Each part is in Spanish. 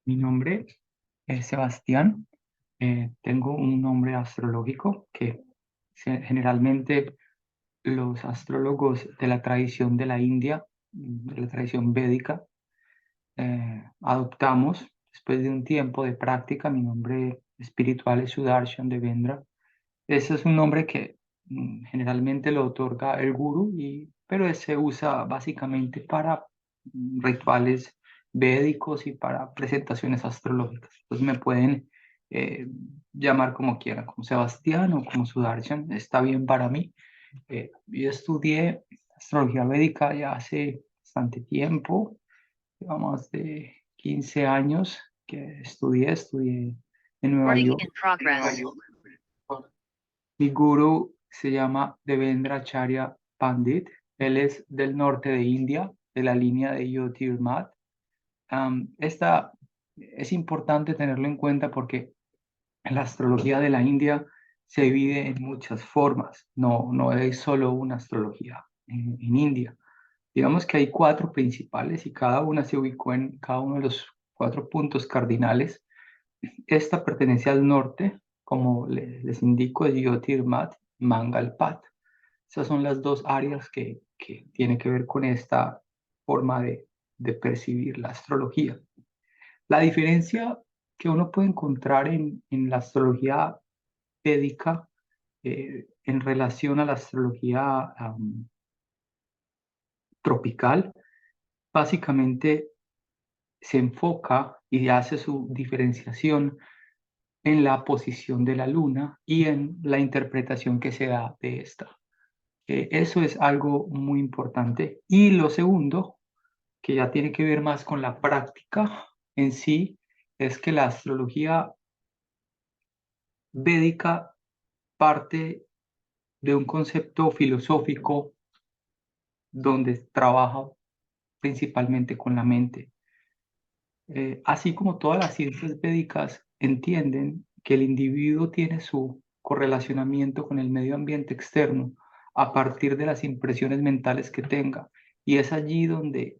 Mi nombre es Sebastián. Tengo un nombre astrológico que generalmente los astrólogos de la tradición de la India, de la tradición védica, adoptamos después de un tiempo de práctica. Mi nombre espiritual es Sudarshan Devendra. Ese es un nombre que generalmente lo otorga el gurú, pero se usa básicamente para rituales védicos y para presentaciones astrológicas. Entonces me pueden eh, llamar como quieran, como Sebastián o como Sudarshan, está bien para mí. Yo estudié astrología védica ya hace bastante tiempo, más de 15 años que estudié en Nueva Recording York. in progress. Mi gurú se llama Devendra Acharya Pandit. Él es del norte de India, de la línea de Jyotirmata. Esta es importante tenerlo en cuenta porque la astrología de la India se divide en muchas formas. No es solo una astrología en India. Digamos que hay cuatro principales y cada una se ubicó en cada uno de los cuatro puntos cardinales. Esta pertenece al norte, como les indico, es Jyotirmat, Mangalpat. Esas son las dos áreas que tienen que ver con esta forma de percibir la astrología. La diferencia que uno puede encontrar en la astrología védica en relación a la astrología tropical, básicamente se enfoca y hace su diferenciación en la posición de la luna y en la interpretación que se da de esta. Eso es algo muy importante. Y lo segundo, que ya tiene que ver más con la práctica en sí, es que la astrología védica parte de un concepto filosófico donde trabaja principalmente con la mente. Así como todas las ciencias védicas entienden que el individuo tiene su correlacionamiento con el medio ambiente externo a partir de las impresiones mentales que tenga, y es allí donde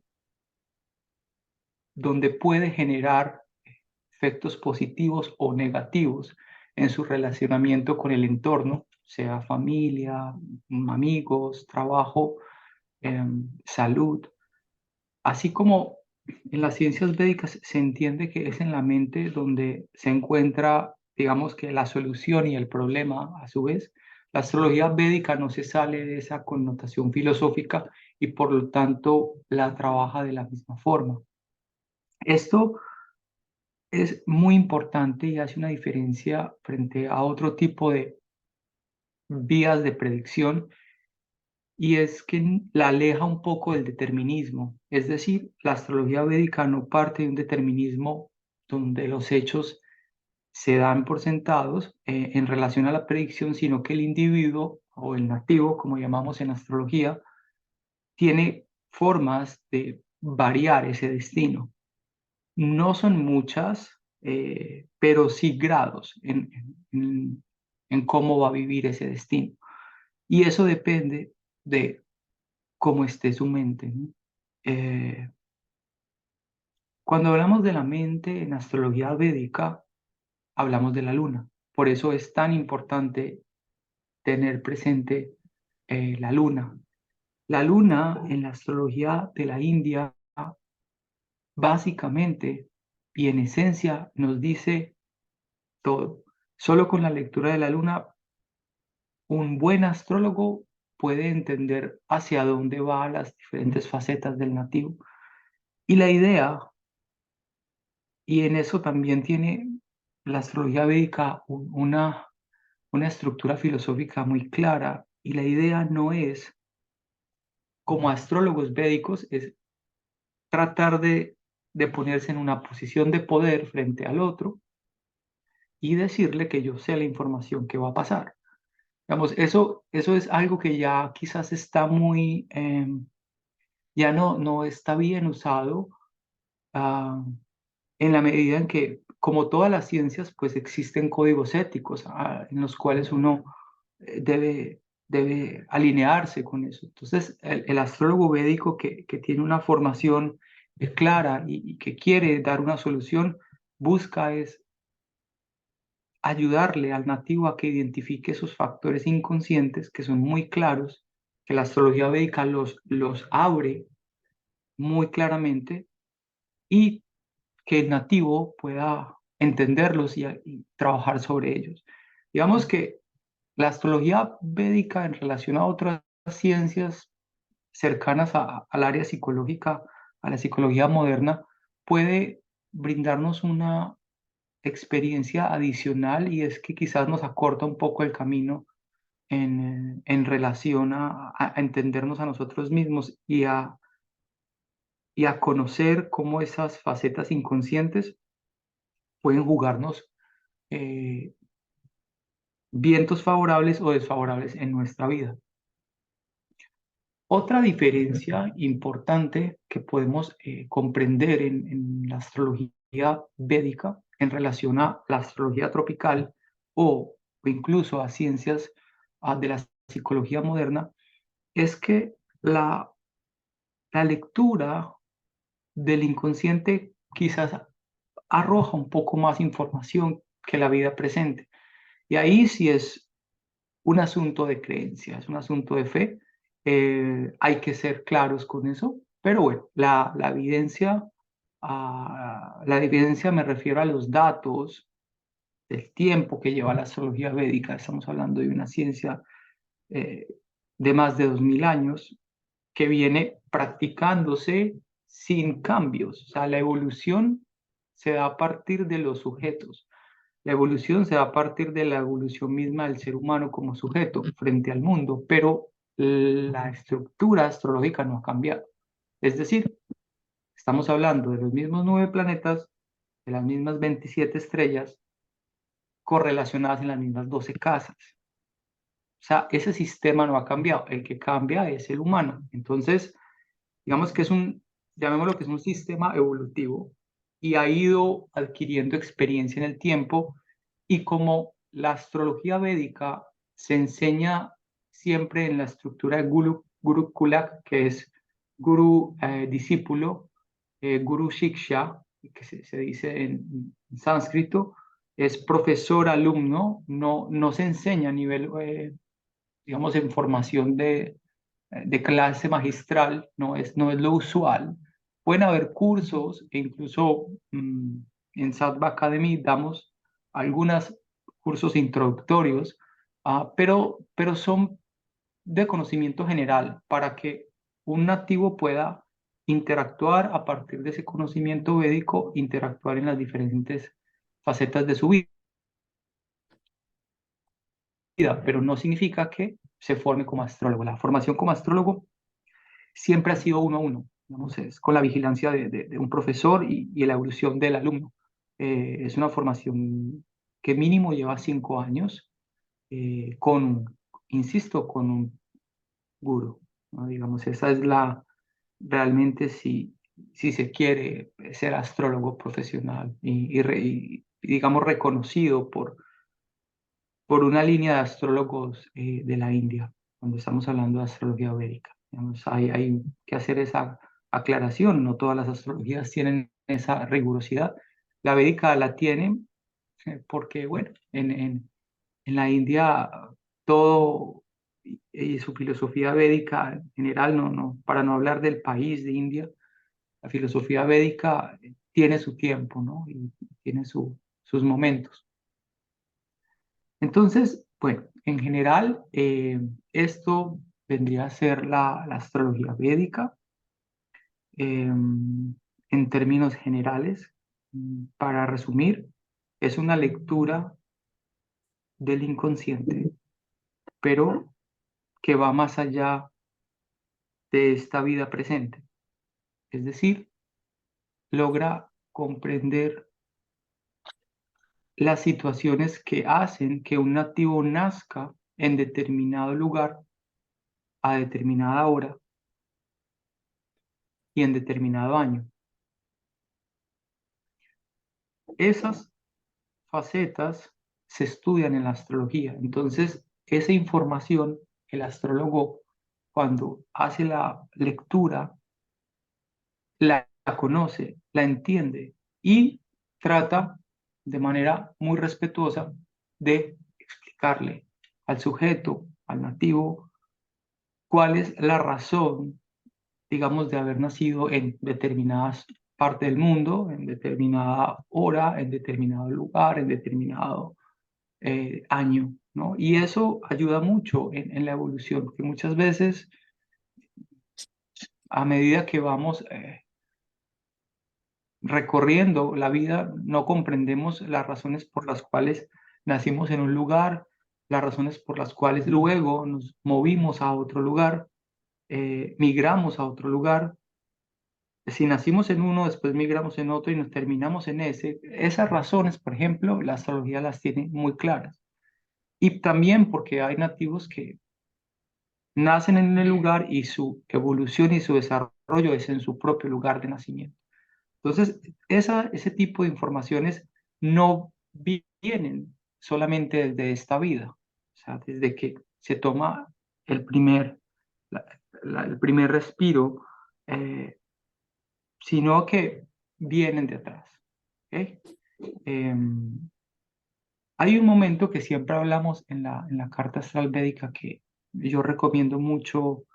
puede generar efectos positivos o negativos en su relacionamiento con el entorno, sea familia, amigos, trabajo, salud. Así como en las ciencias védicas se entiende que es en la mente donde se encuentra, digamos que la solución y el problema a su vez, la astrología védica no se sale de esa connotación filosófica y por lo tanto la trabaja de la misma forma. Esto es muy importante y hace una diferencia frente a otro tipo de vías de predicción, y es que la aleja un poco del determinismo. Es decir, la astrología védica no parte de un determinismo donde los hechos se dan por sentados en relación a la predicción, sino que el individuo o el nativo, como llamamos en astrología, tiene formas de variar ese destino. No son muchas, pero sí grados en cómo va a vivir ese destino. Y eso depende de cómo esté su mente, ¿no? Eh, Cuando hablamos de la mente en astrología védica, hablamos de la luna. Por eso es tan importante tener presente la luna. La luna en la astrología de la India, básicamente y en esencia, nos dice todo. Solo con la lectura de la luna, un buen astrólogo puede entender hacia dónde van las diferentes facetas del nativo. Y la idea, y en eso también tiene la astrología védica una estructura filosófica muy clara, y la idea no es, como astrólogos védicos, es tratar de ponerse en una posición de poder frente al otro y decirle que yo sé la información que va a pasar. Digamos, eso es algo que ya quizás está muy, ya no está bien usado, ah, en la medida en que, como todas las ciencias, pues existen códigos éticos en los cuales uno debe alinearse con eso. Entonces, el astrólogo védico que tiene una formación clara y que quiere dar una solución, busca es ayudarle al nativo a que identifique esos factores inconscientes que son muy claros, que la astrología védica los abre muy claramente y que el nativo pueda entenderlos y trabajar sobre ellos. Digamos que la astrología védica en relación a otras ciencias cercanas al área psicológica, a la psicología moderna, puede brindarnos una experiencia adicional y es que quizás nos acorta un poco el camino en relación a entendernos a nosotros mismos y a conocer cómo esas facetas inconscientes pueden jugarnos eh, vientos favorables o desfavorables en nuestra vida. Otra diferencia importante que podemos comprender en la astrología védica en relación a la astrología tropical o incluso a ciencias de la psicología moderna es que la lectura del inconsciente quizás arroja un poco más información que la vida presente. Y ahí sí es un asunto de creencia, es un asunto de fe. Hay que ser claros con eso, pero bueno, la evidencia me refiero a los datos del tiempo que lleva la astrología védica. Estamos hablando de una ciencia eh, de más de 2000 años que viene practicándose sin cambios. O sea, la evolución se da a partir de los sujetos. La evolución se da a partir de la evolución misma del ser humano como sujeto frente al mundo, pero la estructura astrológica no ha cambiado. Es decir, estamos hablando de los mismos 9 planetas, de las mismas 27 estrellas, correlacionadas en las mismas 12 casas. O sea, ese sistema no ha cambiado. El que cambia es el humano. Entonces, digamos que llamémoslo que es un sistema evolutivo y ha ido adquiriendo experiencia en el tiempo y como la astrología védica se enseña siempre en la estructura de Gurukula, que es guru discípulo, guru shiksha, que se dice en sánscrito, es profesor alumno, no se enseña a nivel, digamos, en formación de clase magistral, no es lo usual. Pueden haber cursos e incluso en Sattva Academy damos algunos cursos introductorios, pero son de conocimiento general para que un nativo pueda interactuar a partir de ese conocimiento védico, interactuar en las diferentes facetas de su vida, pero no significa que se forme como astrólogo. La formación como astrólogo siempre ha sido uno a uno, digamos, es con la vigilancia de un profesor y la evolución del alumno. Es una formación que mínimo lleva 5 años, insisto, con un gurú, ¿no? Digamos, esa es realmente si se quiere ser astrólogo profesional y digamos, reconocido por una línea de astrólogos de la India, cuando estamos hablando de astrología védica. Digamos, hay que hacer esa aclaración, no todas las astrologías tienen esa rigurosidad. La védica la tiene porque, bueno, en la India todo y su filosofía védica en general, para no hablar del país de India, la filosofía védica tiene su tiempo, ¿no? Y tiene sus momentos. Entonces, bueno, en general, esto vendría a ser la astrología védica. En términos generales, para resumir, es una lectura del inconsciente, pero que va más allá de esta vida presente. Es decir, logra comprender las situaciones que hacen que un nativo nazca en determinado lugar a determinada hora y en determinado año. Esas facetas se estudian en la astrología. Entonces, esa información, el astrólogo, cuando hace la lectura, la conoce, la entiende y trata de manera muy respetuosa de explicarle al sujeto, al nativo, cuál es la razón, digamos, de haber nacido en determinadas parte del mundo, en determinada hora, en determinado lugar, en determinado año, ¿no? Y eso ayuda mucho en la evolución, porque muchas veces a medida que vamos recorriendo la vida, no comprendemos las razones por las cuales nacimos en un lugar, las razones por las cuales luego nos movimos a otro lugar, migramos a otro lugar. Si nacimos en uno, después migramos en otro y nos terminamos en ese. Esas razones, por ejemplo, la astrología las tiene muy claras. Y también porque hay nativos que nacen en el lugar y su evolución y su desarrollo es en su propio lugar de nacimiento. Entonces, ese tipo de informaciones no vienen solamente desde esta vida, o sea, desde que se toma el primer, la- el primer respiro, eh, sino que vienen de atrás. ¿Ok? Em, Hay un momento que siempre hablamos en la carta astral védica que yo recomiendo mucho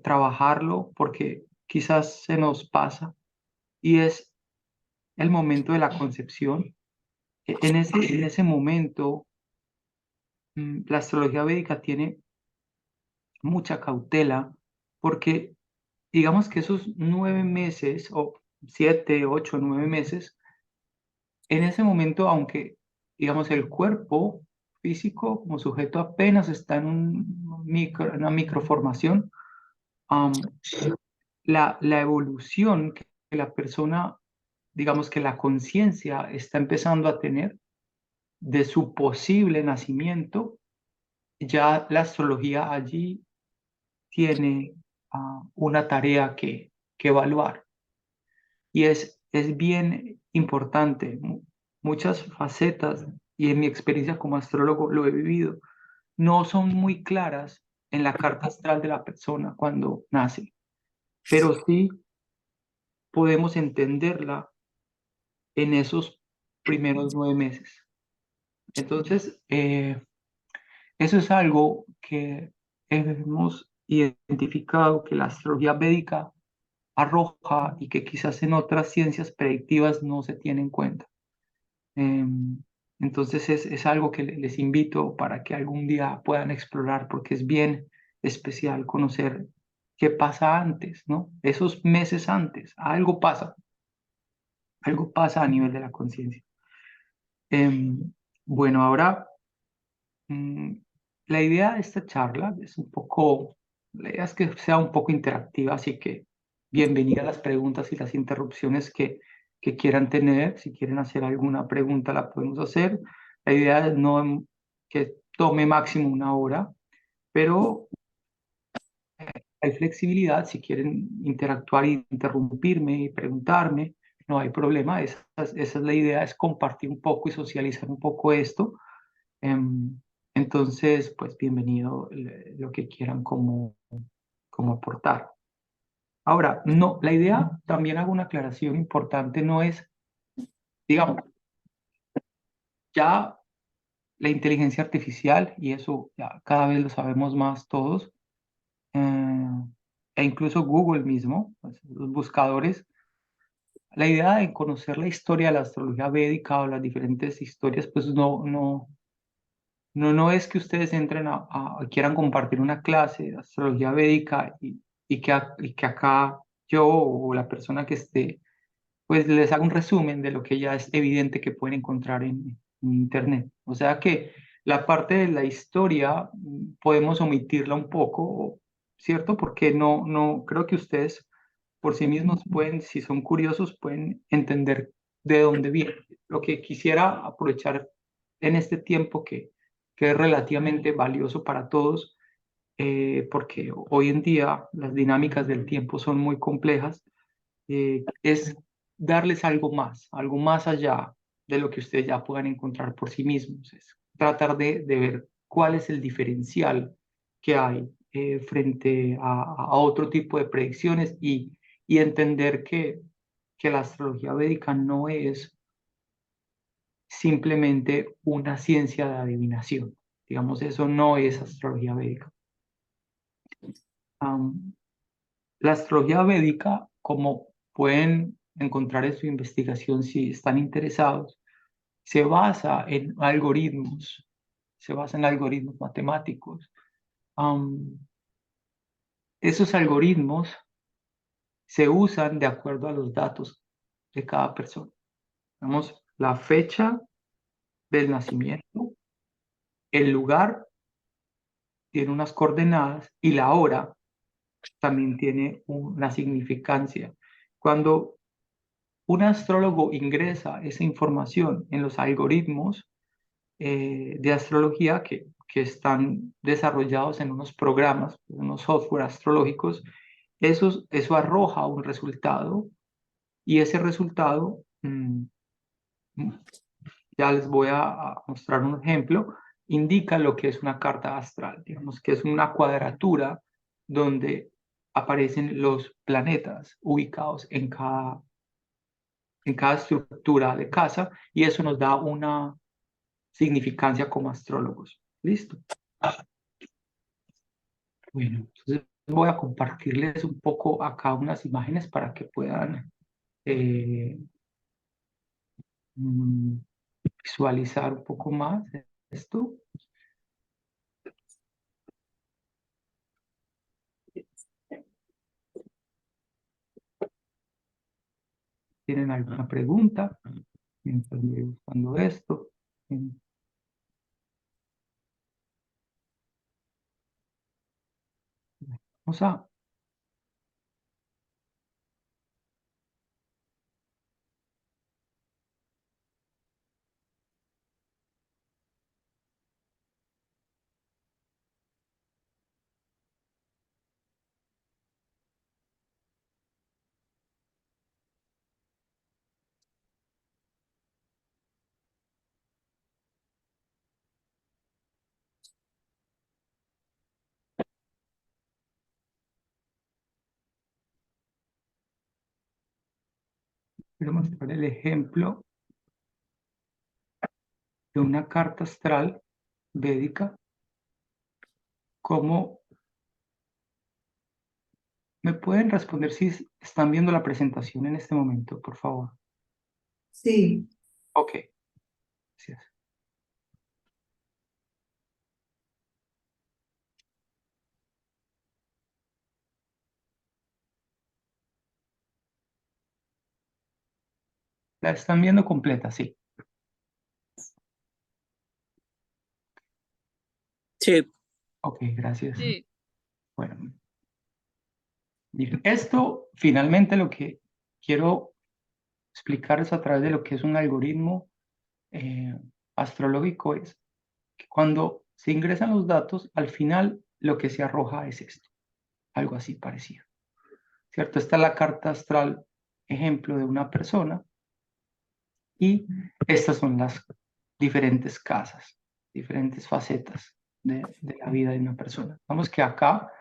trabajarlo porque quizás se nos pasa y es el momento de la concepción. En ese momento, la astrología védica tiene mucha cautela porque digamos que esos 9 meses o 7, 8, 9 meses, en ese momento, aunque digamos el cuerpo físico como sujeto apenas está en una microformación, am, la evolución que la persona, digamos que la conciencia está empezando a tener de su posible nacimiento, ya la astrología allí tiene una tarea que evaluar. Y es bien importante. Muchas facetas, y en mi experiencia como astrólogo lo he vivido, no son muy claras en la carta astral de la persona cuando nace, pero sí podemos entenderla en esos primeros 9 meses. Entonces, eso es algo que hemos identificado que la astrología védica arroja y que quizás en otras ciencias predictivas no se tiene en cuenta. Entonces es algo que les invito para que algún día puedan explorar porque es bien especial conocer qué pasa antes, ¿no? Esos meses antes, algo pasa a nivel de la conciencia. Bueno, ahora Mm, la idea de esta charla es la idea es que sea un poco interactiva, así que bienvenida a las preguntas y las interrupciones que quieran tener. Si quieren hacer alguna pregunta, la podemos hacer. La idea es no que tome máximo 1 hora, pero hay flexibilidad. Si quieren interactuar e interrumpirme y preguntarme, no hay problema. Esa es la idea, es compartir un poco y socializar un poco esto. Em, entonces, pues bienvenido lo que quieran como aportar. Ahora, no, la idea, también hago una aclaración importante, no es, digamos, ya la inteligencia artificial, y eso ya cada vez lo sabemos más todos, eh, e incluso Google mismo, pues, los buscadores, la idea de conocer la historia de la astrología védica o las diferentes historias, pues no es que ustedes entren quieran compartir una clase de astrología védica y que acá yo o la persona que esté, pues les haga un resumen de lo que ya es evidente que pueden encontrar en Internet. O sea que la parte de la historia podemos omitirla un poco, ¿cierto? Porque no creo que ustedes por sí mismos pueden, si son curiosos, pueden entender de dónde viene. Lo que quisiera aprovechar en este tiempo que es relativamente valioso para todos, porque hoy en día las dinámicas del tiempo son muy complejas, es darles algo más allá de lo que ustedes ya puedan encontrar por sí mismos. Es tratar de ver cuál es el diferencial que hay frente a otro tipo de predicciones y entender que la astrología védica no es simplemente una ciencia de adivinación. Digamos, eso no es astrología védica. Am, la astrología védica, como pueden encontrar en su investigación si están interesados, se basa en algoritmos matemáticos. Am, esos algoritmos se usan de acuerdo a los datos de cada persona. Tenemos la fecha del nacimiento, el lugar tiene unas coordenadas y la hora también tiene una significancia. Cuando un astrólogo ingresa esa información en los algoritmos de astrología que están desarrollados en unos programas, unos software astrológicos, eso arroja un resultado y ese resultado, ya les voy a mostrar un ejemplo, indica lo que es una carta astral, digamos que es una cuadratura donde aparecen los planetas ubicados en cada estructura de casa y eso nos da una significancia como astrólogos. ¿Listo? Bueno, entonces voy a compartirles un poco acá unas imágenes para que puedan eh, mm, visualizar un poco más esto. ¿Tienen alguna pregunta? Mientras voy buscando esto. Vamos a quiero mostrar el ejemplo de una carta astral védica. ¿Cómo me pueden responder si están viendo la presentación en este momento, por favor? Sí, Ok, gracias. ¿La están viendo completa? Sí. Sí. Ok, gracias. Sí. Bueno, miren, esto finalmente lo que quiero explicarles a través de lo que es un algoritmo eh, astrológico es que cuando se ingresan los datos, al final lo que se arroja es esto, algo así parecido, ¿cierto? Esta es la carta astral, ejemplo de una persona, y estas son las diferentes casas, diferentes facetas de la vida de una persona. Vamos que acá,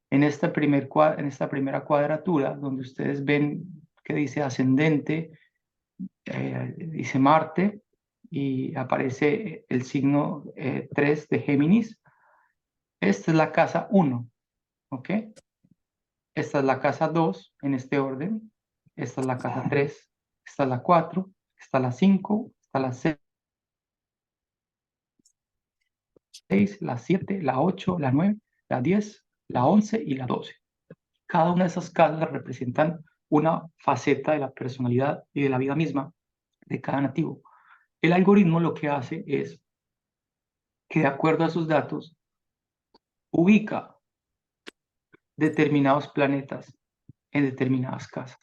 en esta primera cuadratura, donde ustedes ven que dice ascendente, dice Marte, y aparece el signo 3 de Géminis. Esta es la casa 1, ¿ok? Esta es la casa 2 en este orden. Esta es la casa 3. Esta es la 4. Esta es la 5. Esta es la 6, la 7, la 8, la 9, la 10, la 11 y la 12. Cada una de esas casas representan una faceta de la personalidad y de la vida misma de cada nativo. El algoritmo lo que hace es que de acuerdo a sus datos ubica determinados planetas en determinadas casas.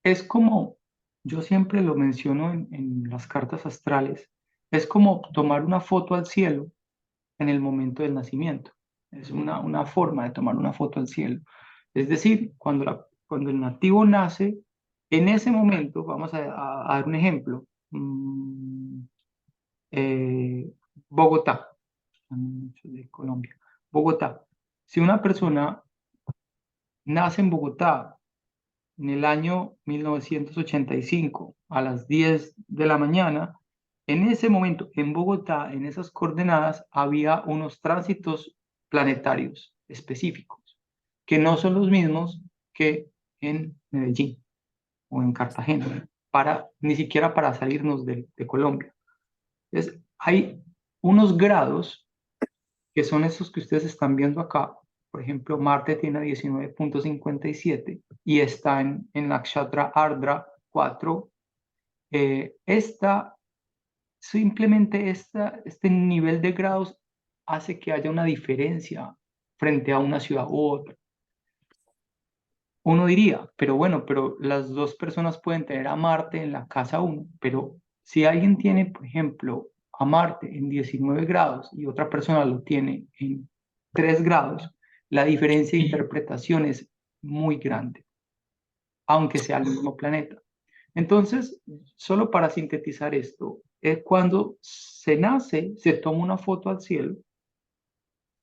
Es como, yo siempre lo menciono en las cartas astrales, es como tomar una foto al cielo en el momento del nacimiento. Es una forma de tomar una foto al cielo. Es decir, cuando el nativo nace, en ese momento, vamos a dar un ejemplo, eh, Bogotá, de Colombia, Bogotá. Si una persona nace en Bogotá en el año 1985, a las 10 de la mañana, en ese momento, en Bogotá, en esas coordenadas, había unos tránsitos planetarios específicos, que no son los mismos que en Medellín o en Cartagena, ni siquiera para salirnos de Colombia. Entonces, hay unos grados que son esos que ustedes están viendo acá. Por ejemplo, Marte tiene 19.57 y está en Nakshatra Ardra 4. Simplemente este nivel de grados hace que haya una diferencia frente a una ciudad u otra. Uno diría, pero bueno, pero las dos personas pueden tener a Marte en la casa 1, pero si alguien tiene, por ejemplo, a Marte en 19 grados y otra persona lo tiene en 3 grados, la diferencia de interpretación es muy grande, aunque sea el mismo planeta. Entonces, solo para sintetizar esto, es cuando se nace, se toma una foto al cielo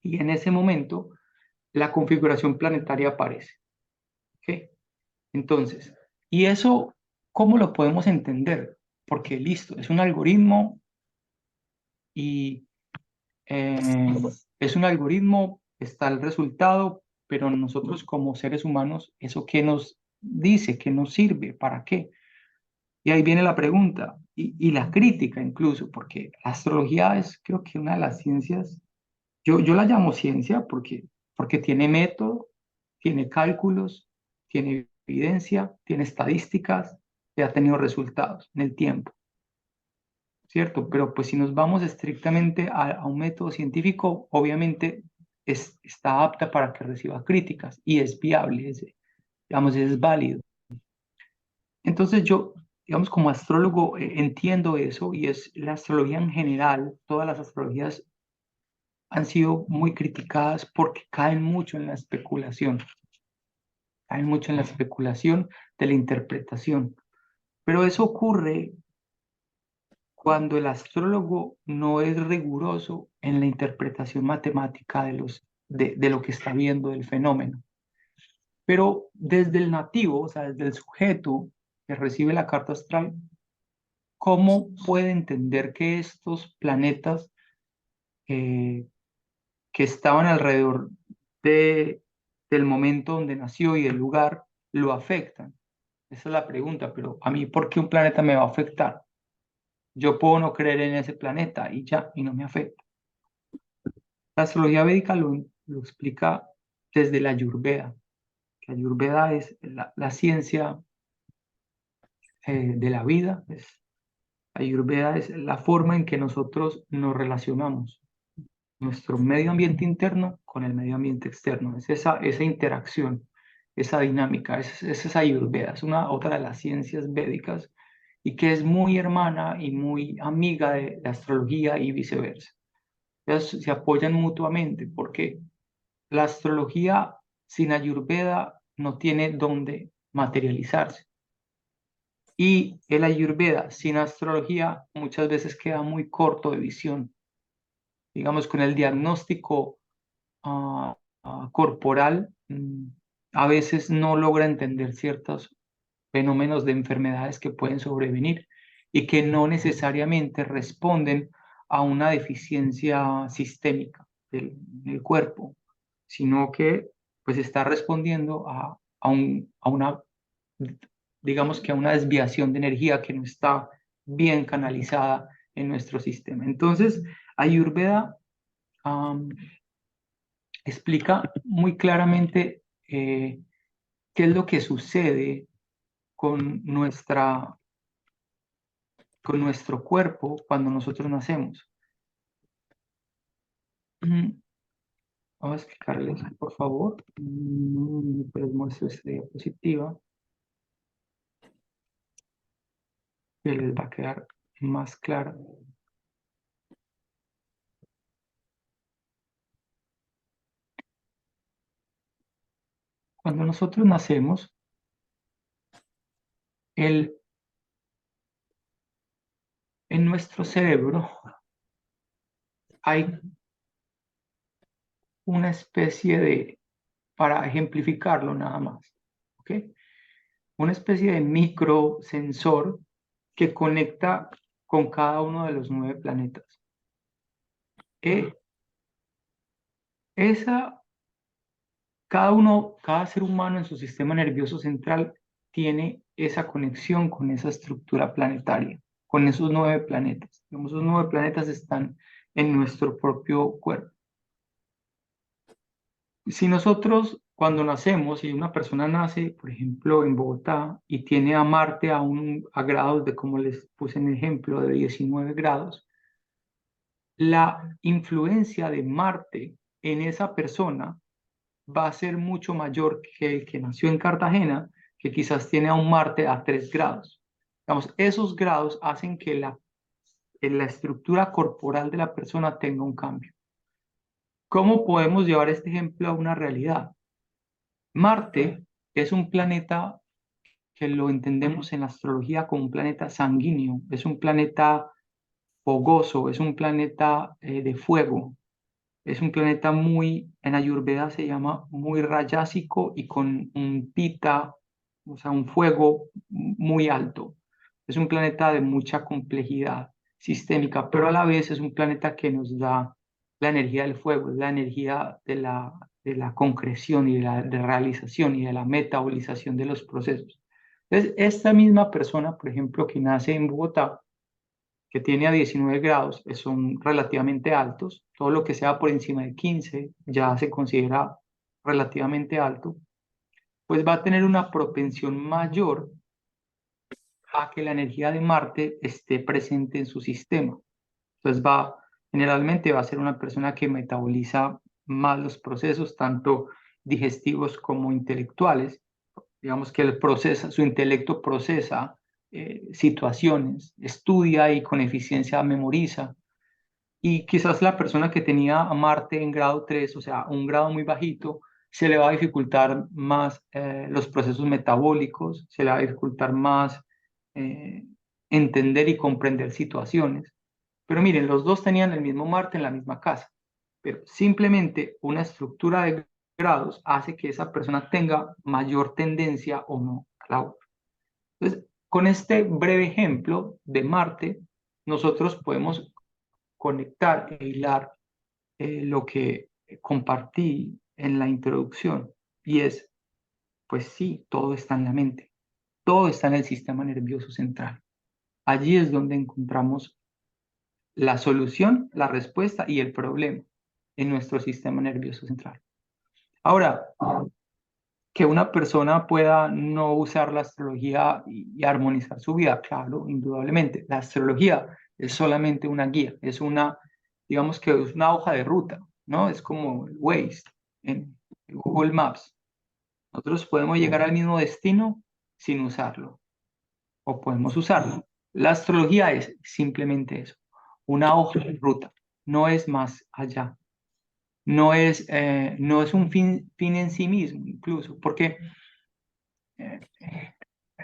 y en ese momento la configuración planetaria aparece. ¿Ok? Entonces, ¿y eso cómo lo podemos entender? Porque listo, es un algoritmo y es un algoritmo, está el resultado, pero nosotros como seres humanos, ¿eso qué nos dice? ¿Qué nos sirve? ¿Para qué? Y ahí viene la pregunta y la crítica incluso, porque la astrología es creo que una de las ciencias, yo la llamo ciencia porque tiene método, tiene cálculos, tiene evidencia, tiene estadísticas y ha tenido resultados en el tiempo, ¿cierto? Pero pues si nos vamos estrictamente a un método científico, obviamente está apta para que reciba críticas y es viable, digamos, es válido. Entonces yo, digamos, como astrólogo entiendo eso y es la astrología en general, todas las astrologías han sido muy criticadas porque caen mucho en la especulación de la interpretación. Pero eso ocurre cuando el astrólogo no es riguroso en la interpretación matemática de lo que está viendo del fenómeno. Pero desde el nativo, o sea, desde el sujeto que recibe la carta astral, ¿cómo puede entender que estos planetas eh, que estaban alrededor de, del momento donde nació y del lugar lo afectan? Esa es la pregunta, pero a mí, ¿por qué un planeta me va a afectar? Yo puedo no creer en ese planeta y ya, y no me afecta. La astrología védica lo explica desde la Ayurveda, que Ayurveda es la ciencia de la vida, Ayurveda es la forma en que nosotros nos relacionamos, nuestro medio ambiente interno con el medio ambiente externo, es esa interacción, esa dinámica, esa es Ayurveda, es una otra de las ciencias védicas y que es muy hermana y muy amiga de la astrología y viceversa. Ellas se apoyan mutuamente porque la astrología sin Ayurveda no tiene dónde materializarse. Y el Ayurveda sin astrología muchas veces queda muy corto de visión. Digamos, con el diagnóstico corporal, a veces no logra entender ciertos fenómenos de enfermedades que pueden sobrevenir y que no necesariamente responden a una deficiencia sistémica del cuerpo, sino que pues está respondiendo a una, digamos que a una desviación de energía que no está bien canalizada en nuestro sistema. Entonces, Ayurveda um, explica muy claramente qué es lo que sucede con con nuestro cuerpo cuando nosotros nacemos. Vamos a explicarles, por favor. Les muestro esta diapositiva que les va a quedar más clara. Cuando nosotros nacemos, el, en nuestro cerebro hay una especie de, para ejemplificarlo nada más, ¿ok? una especie de microsensor que conecta con cada uno de los 9 planetas. Esa, cada ser humano en su sistema nervioso central tiene esa conexión con esa estructura planetaria, con esos 9 planetas. Digamos, esos 9 planetas están en nuestro propio cuerpo. Si nosotros, cuando nacemos, si una persona nace, por ejemplo, en Bogotá y tiene a Marte a grados de, como les puse en el ejemplo, de 19 grados, la influencia de Marte en esa persona va a ser mucho mayor que el que nació en Cartagena, que quizás tiene a un Marte a 3 grados. Digamos, esos grados hacen que la estructura corporal de la persona tenga un cambio. ¿Cómo podemos llevar este ejemplo a una realidad? Marte es un planeta que lo entendemos en la astrología como un planeta sanguíneo, es un planeta fogoso, es un planeta de fuego, es un planeta en Ayurveda se llama muy rayásico y con un pita, o sea, un fuego muy alto. Es un planeta de mucha complejidad sistémica, pero a la vez es un planeta que nos da la energía del fuego, la energía de la concreción y de realización y de la metabolización de los procesos. Entonces, esta misma persona, por ejemplo, que nace en Bogotá, que tiene a 19 grados, son relativamente altos. Todo lo que sea por encima de 15 ya se considera relativamente alto, pues va a tener una propensión mayor a que la energía de Marte esté presente en su sistema. Entonces generalmente va a ser una persona que metaboliza más los procesos, tanto digestivos como intelectuales. Digamos que su intelecto procesa situaciones, estudia y con eficiencia memoriza. Y quizás la persona que tenía a Marte en grado 3, o sea, un grado muy bajito, se le va a dificultar más los procesos metabólicos, se le va a dificultar más eh, entender y comprender situaciones. Pero miren, los dos tenían el mismo Marte en la misma casa, pero simplemente una estructura de grados hace que esa persona tenga mayor tendencia o no a la otra. Entonces, con este breve ejemplo de Marte, nosotros podemos conectar e hilar lo que compartí en la introducción, y es, pues sí, todo está en la mente, todo está en el sistema nervioso central. Allí es donde encontramos la solución, la respuesta y el problema en nuestro sistema nervioso central. Ahora, que una persona pueda no usar la astrología y armonizar su vida, claro, indudablemente. La astrología es solamente una guía, digamos que es una hoja de ruta, ¿no? Es como el Waze en Google Maps. Nosotros podemos llegar al mismo destino sin usarlo, o podemos usarlo. La astrología es simplemente eso, una hoja de ruta, no es más allá. No es un fin en sí mismo, incluso, porque eh,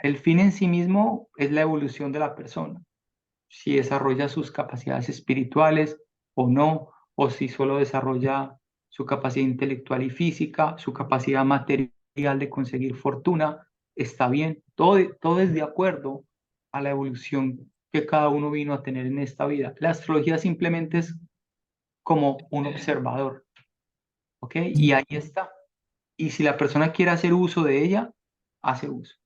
el fin en sí mismo es la evolución de la persona, si desarrolla sus capacidades espirituales o no, o si solo desarrolla su capacidad intelectual y física, su capacidad material de conseguir fortuna, está bien. Todo es de acuerdo a la evolución que cada uno vino a tener en esta vida. La astrología simplemente es como un observador, ¿ok? Y ahí está. Y si la persona quiere hacer uso de ella, hace uso.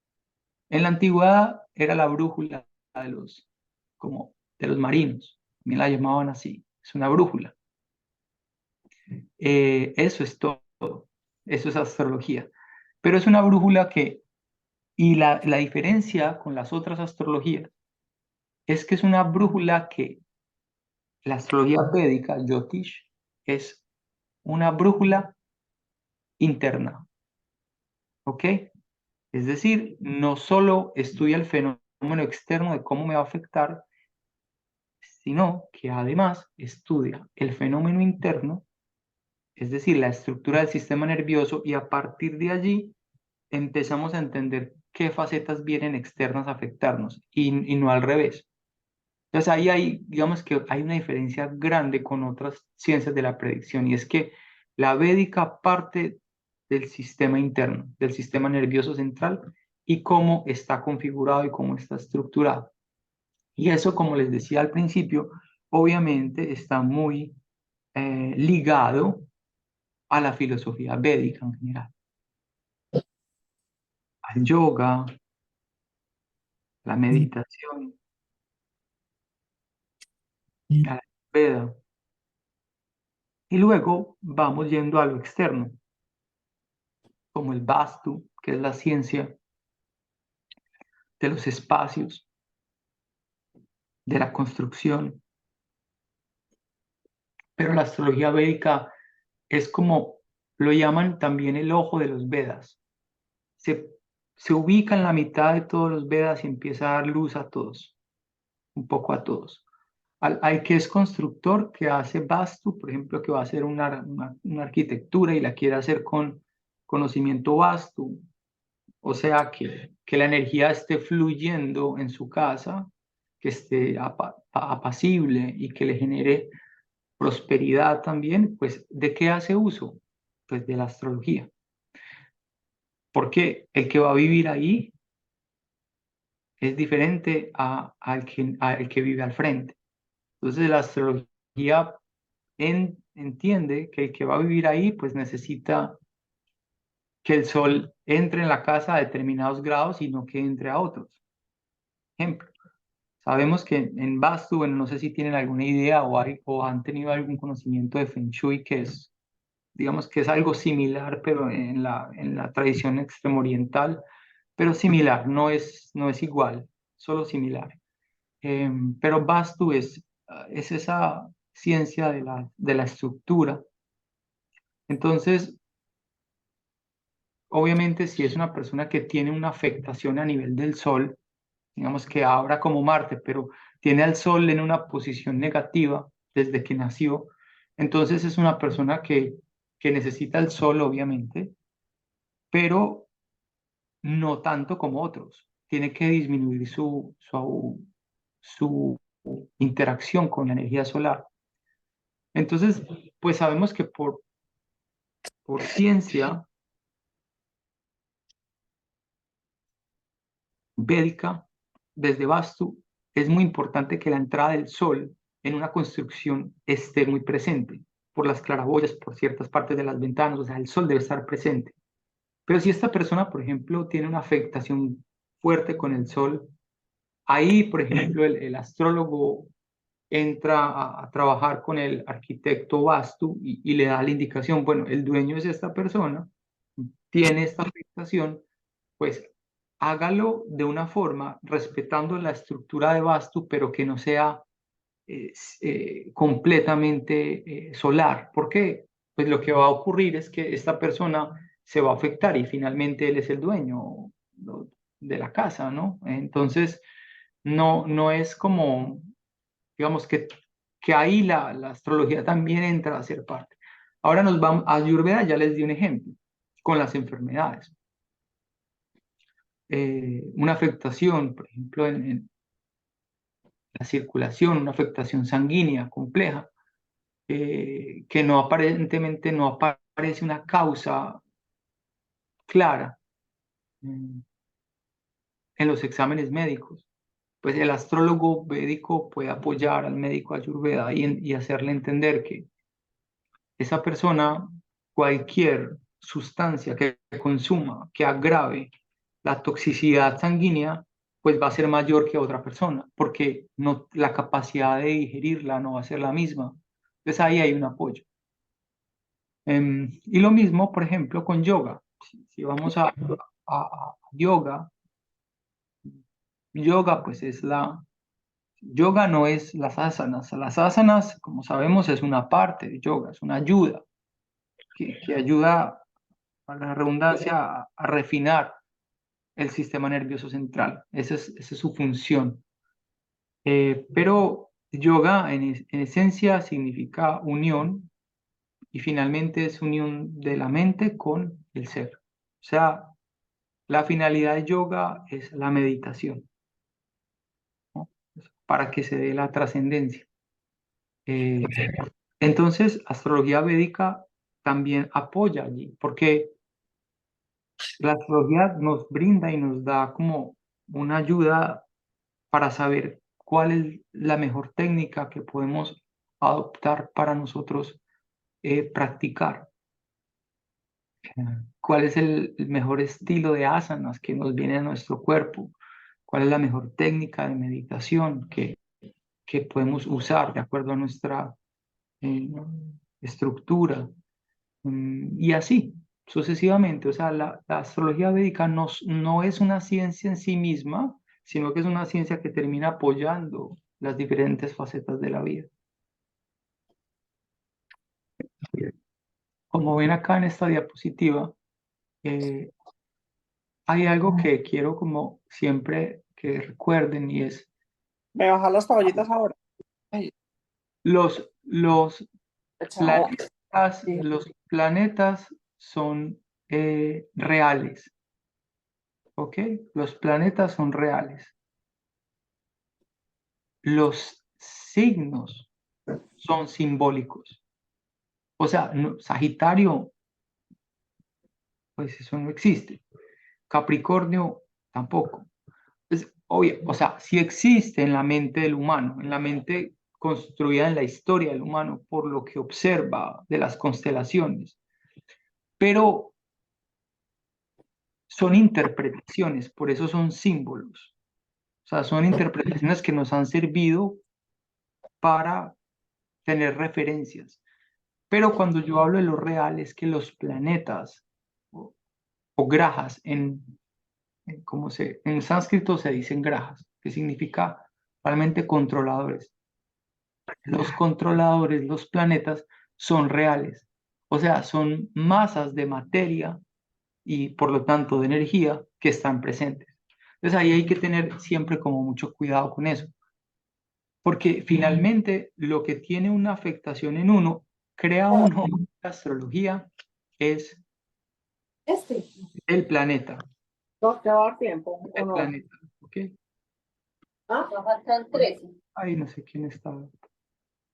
En la antigüedad era la brújula como de los marinos, también la llamaban así, es una brújula. Eso es todo, eso es astrología. Pero es una brújula y la diferencia con las otras astrologías es que es una brújula que la astrología védica, Jyotish, es una brújula interna, ¿ok? Es decir, no solo estudia el fenómeno externo de cómo me va a afectar, sino que además estudia el fenómeno interno, es decir, la estructura del sistema nervioso, y a partir de allí empezamos a entender qué facetas vienen externas a afectarnos y no al revés. Entonces digamos que hay una diferencia grande con otras ciencias de la predicción, y es que la védica parte del sistema interno, del sistema nervioso central, y cómo está configurado y cómo está estructurado. Y eso, como les decía al principio, obviamente está muy ligado a la filosofía védica en general, al yoga, la meditación, a la Veda. Y luego vamos yendo a lo externo, como el Vastu, que es la ciencia de los espacios, de la construcción. Pero la astrología védica es como lo llaman también el ojo de los Vedas. Se, se ubica en la mitad de todos los Vedas y empieza a dar luz a todos, un poco a todos. Al que es constructor, que hace Vastu, por ejemplo, que va a hacer una arquitectura y la quiere hacer con conocimiento Vastu, o sea, que la energía esté fluyendo en su casa, que esté apacible y que le genere prosperidad también, pues ¿de qué hace uso? Pues de la astrología. Porque el que va a vivir ahí es diferente al que vive al frente. Entonces la astrología entiende que el que va a vivir ahí pues necesita que el sol entre en la casa a determinados grados y no que entre a otros. Ejemplo, sabemos que en Vastu, bueno, no sé si tienen alguna idea o han tenido algún conocimiento de Feng Shui, que es, digamos que es algo similar, pero en la tradición extremo-oriental, pero similar, no es igual, solo similar. Pero Vastu es esa ciencia de la estructura. Entonces, obviamente, si es una persona que tiene una afectación a nivel del Sol, digamos que ahora como Marte, pero tiene al Sol en una posición negativa desde que nació, entonces es una persona que necesita el Sol, obviamente, pero no tanto como otros. Tiene que disminuir su interacción con la energía solar. Entonces, pues sabemos que por ciencia védica, desde Vastu, es muy importante que la entrada del sol en una construcción esté muy presente, por las claraboyas, por ciertas partes de las ventanas, o sea, el sol debe estar presente. Pero si esta persona, por ejemplo, tiene una afectación fuerte con el sol, ahí, por ejemplo, el astrólogo entra a trabajar con el arquitecto Vastu y le da la indicación, bueno, el dueño es esta persona, tiene esta afectación, pues hágalo de una forma respetando la estructura de Vastu, pero que no sea completamente solar. ¿Por qué? Pues lo que va a ocurrir es que esta persona se va a afectar y finalmente él es el dueño, ¿no?, de la casa, ¿no? Entonces, no es como, digamos que ahí la astrología también entra a ser parte. Ahora nos vamos a Ayurveda, ya les di un ejemplo, con las enfermedades. Una afectación, por ejemplo, en la circulación, una afectación sanguínea compleja, que no aparentemente no aparece una causa clara en los exámenes médicos. Pues el astrólogo védico puede apoyar al médico ayurveda y hacerle entender que esa persona, cualquier sustancia que consuma que agrave la toxicidad sanguínea, pues va a ser mayor que otra persona, porque no, la capacidad de digerirla no va a ser la misma. Entonces ahí hay un apoyo. Y lo mismo, por ejemplo, con yoga. Si vamos a yoga, yoga pues es yoga no es las asanas. Las asanas, como sabemos, es una parte de yoga, es una ayuda que ayuda a la redundancia a refinar el sistema nervioso central. Esa es su función. Pero yoga en esencia significa unión y finalmente es unión de la mente con el ser. O sea, la finalidad de yoga es la meditación, ¿no?, para que se dé la trascendencia. Eh, entonces, astrología védica también apoya allí, porque la astrología nos brinda y nos da como una ayuda para saber cuál es la mejor técnica que podemos adoptar para nosotros practicar. ¿Cuál es el mejor estilo de asanas que nos viene a nuestro cuerpo? ¿Cuál es la mejor técnica de meditación que podemos usar de acuerdo a nuestra eh, estructura? Y así, sucesivamente. O sea, la astrología védica no es una ciencia en sí misma, sino que es una ciencia que termina apoyando las diferentes facetas de la vida. Como ven acá en esta diapositiva, eh, hay algo que quiero como siempre que recuerden y es Me bajan las toallitas ahora. Ay, los chao. los planetas son reales, ¿ok? Los planetas son reales. Los signos son simbólicos. O sea, Sagitario, pues eso no existe. Capricornio tampoco. Es obvio, o sea, sí existe en la mente del humano, en la mente construida en la historia del humano por lo que observa de las constelaciones, pero son interpretaciones, por eso son símbolos. O sea, son interpretaciones que nos han servido para tener referencias. Pero cuando yo hablo de lo real es que los planetas o grajas en sánscrito se dicen grajas, que significa realmente controladores. Los controladores, los planetas, son reales. O sea, son masas de materia y por lo tanto de energía que están presentes. Entonces ahí hay que tener siempre como mucho cuidado con eso, porque finalmente lo que tiene una afectación en uno, crea uno la astrología, es Este. el planeta, ¿No te va a dar tiempo o el no? planeta, ¿ok? Ah, nos faltan 13. Ahí no sé quién está.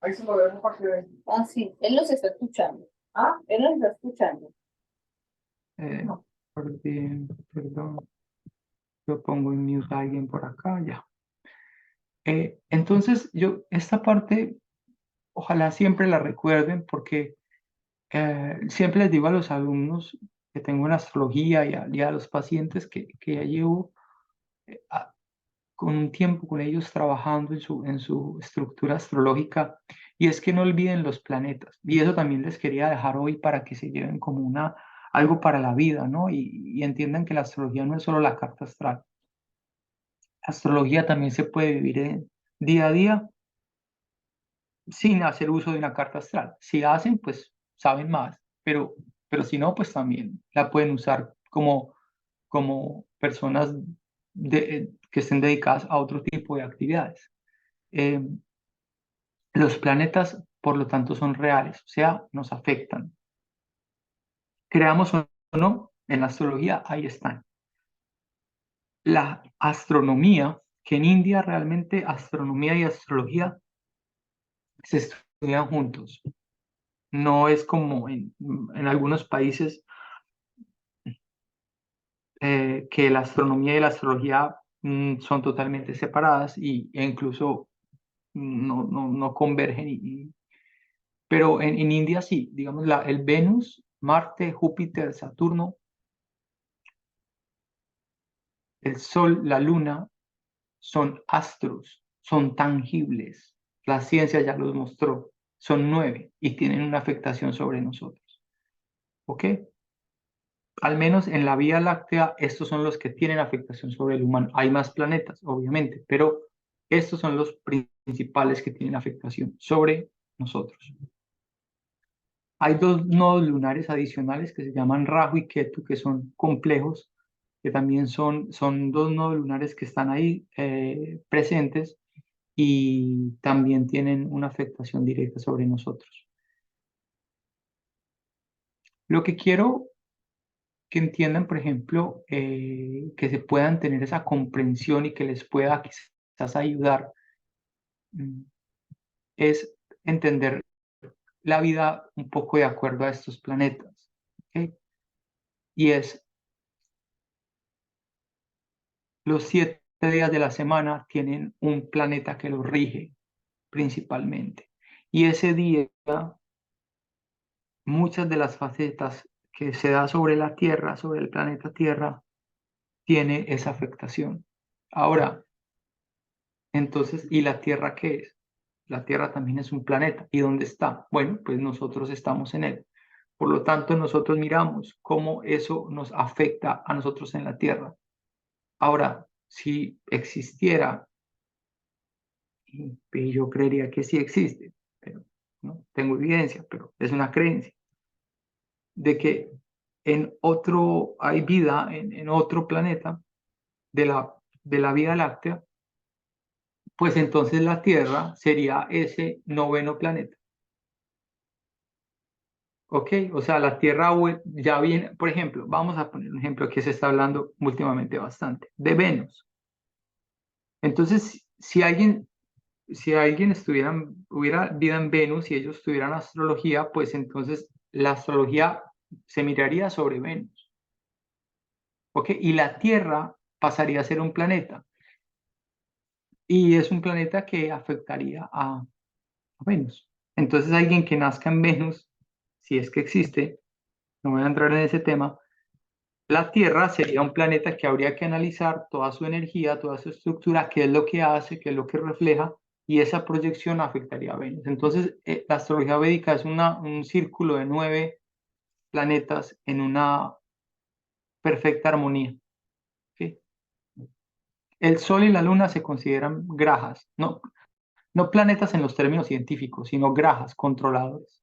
Ahí se lo dejo para que vean. Ah, sí, él los está escuchando. Ah, él los está escuchando. Eh, No. perdón, yo pongo en mute a alguien por acá, ya. Entonces, esta parte, ojalá siempre la recuerden porque siempre les digo a los alumnos que tengo en astrología y a los pacientes que ya llevo con un tiempo con ellos trabajando en su estructura astrológica, y es que no olviden los planetas. Y eso también les quería dejar hoy para que se lleven como algo para la vida, ¿no? Y entiendan que la astrología no es solo la carta astral. La astrología también se puede vivir día a día sin hacer uso de una carta astral. Si hacen, pues saben más, pero si no, pues también la pueden usar como personas que estén dedicadas a otro tipo de actividades. Eh, los planetas, por lo tanto, son reales, o sea, nos afectan. Creamos o no, en la astrología, ahí están. La astronomía, que en India realmente astronomía y astrología se estudian juntos. No es como en algunos países que la astronomía y la astrología son totalmente separadas e incluso no convergen. Pero en India sí, digamos, el Venus, Marte, Júpiter, Saturno, el Sol, la Luna, son astros, son tangibles. La ciencia ya los mostró. Son 9 y tienen una afectación sobre nosotros. ¿Ok? Al menos en la Vía Láctea, estos son los que tienen afectación sobre el humano. Hay más planetas, obviamente, pero estos son los principales que tienen afectación sobre nosotros. Hay dos nodos lunares adicionales que se llaman Rahu y Ketu, que son complejos, que también son dos nodos lunares que están ahí presentes y también tienen una afectación directa sobre nosotros. Lo que quiero que entiendan, por ejemplo, que se puedan tener esa comprensión y que les pueda quizás ayudar, mm, es entender la vida un poco de acuerdo a estos planetas. ¿Ok? Y es los 7 días de la semana tienen un planeta que los rige principalmente. Y ese día, muchas de las facetas que se da sobre la Tierra, sobre el planeta Tierra, tiene esa afectación. Ahora, entonces, ¿y la Tierra qué es? La Tierra también es un planeta. ¿Y dónde está? Bueno, pues nosotros estamos en él. Por lo tanto, nosotros miramos cómo eso nos afecta a nosotros en la Tierra. Ahora, si existiera, y yo creería que sí existe, pero no tengo evidencia, pero es una creencia, de que hay vida en otro planeta de la Vía Láctea, pues entonces la Tierra sería ese noveno planeta. ¿Ok? O sea, la Tierra ya viene, por ejemplo, vamos a poner un ejemplo que se está hablando últimamente bastante, de Venus. Entonces, si alguien hubiera vida en Venus y ellos tuvieran astrología, pues entonces la astrología se miraría sobre Venus. ¿Ok? Y la Tierra pasaría a ser un planeta. Y es un planeta que afectaría a Venus. Entonces, alguien que nazca en Venus, si es que existe, no voy a entrar en ese tema, la Tierra sería un planeta que habría que analizar toda su energía, toda su estructura, qué es lo que hace, qué es lo que refleja, y esa proyección afectaría a Venus. Entonces, la astrología védica es un círculo de 9 planetas en una perfecta armonía. ¿Sí? El Sol y la Luna se consideran grajas, no planetas en los términos científicos, sino grajas, controladores.